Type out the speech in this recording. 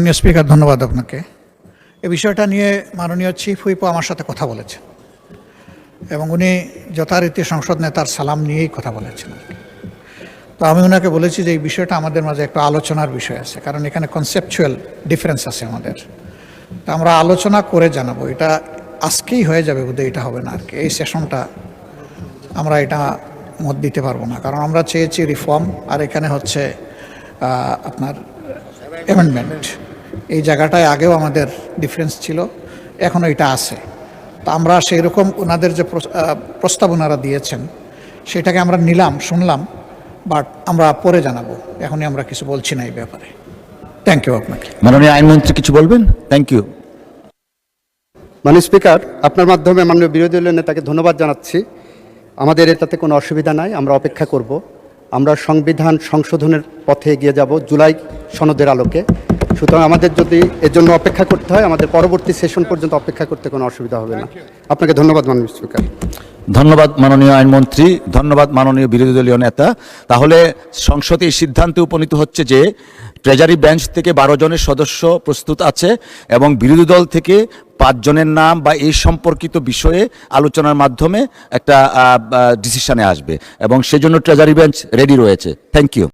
মাননীয় স্পিকার, ধন্যবাদ আপনাকে। এই বিষয়টা নিয়ে মাননীয় চিফ হুইপও আমার সাথে কথা বলেছেন এবং উনি যথারীতি সংসদ নেতার সালাম নিয়েই কথা বলেছেন। তো আমি ওনাকে বলেছি যে এই বিষয়টা আমাদের মাঝে একটু আলোচনার বিষয় আছে, কারণ এখানে কনসেপচুয়াল ডিফারেন্স আছে আমাদের। তো আমরা আলোচনা করে জানাবো, এটা আজকেই হয়ে যাবে বোধহয়, এটা হবে না আর কি। এই সেশনটা আমরা এটা মত দিতে পারবো না, কারণ আমরা চেয়েছি রিফর্ম, আর এখানে হচ্ছে আপনার অ্যামেন্ডমেন্ট। এই জায়গাটায় আগেও আমাদের ডিফারেন্স ছিল, এখনও এটা আছে। তো আমরা সেই রকম ওনাদের যে প্রস্তাবনারা দিয়েছেন সেটাকে আমরা নিলাম, শুনলাম, বাট আমরা পরে জানাবো, এখনই আমরা কিছু বলছি না এই ব্যাপারে। থ্যাংক ইউ আপনাকে। মাননীয় আইনমন্ত্রী কিছু বলবেন? Thank you. মাননীয় স্পিকার, আপনার মাধ্যমে মাননীয় বিরোধী দলের নেতাকে ধন্যবাদ জানাচ্ছি। আমাদের এটাতে কোনো অসুবিধা নাই, আমরা অপেক্ষা করব। আমরা সংবিধান সংশোধনের পথে এগিয়ে যাব জুলাই সনদের আলোকে। সুতরাং আমাদের যদি এর জন্য অপেক্ষা করতে হয়, আমাদের পরবর্তী সেশন পর্যন্ত অপেক্ষা করতে কোনো অসুবিধা হবে না। আপনাকে ধন্যবাদ মাননীয় স্পিকার। ধন্যবাদ মাননীয় আইনমন্ত্রী, ধন্যবাদ মাননীয় বিরোধী দলীয় নেতা। তাহলে সংসদে এই সিদ্ধান্তে উপনীত হচ্ছে যে ট্রেজারি বেঞ্চ থেকে 12 জনের সদস্য প্রস্তুত আছে এবং বিরোধী দল থেকে 5 জনের নাম বা এই সম্পর্কিত বিষয়ে আলোচনার মাধ্যমে একটা ডিসিশনে আসবে এবং সেজন্য ট্রেজারি বেঞ্চ রেডি রয়েছে। Thank you.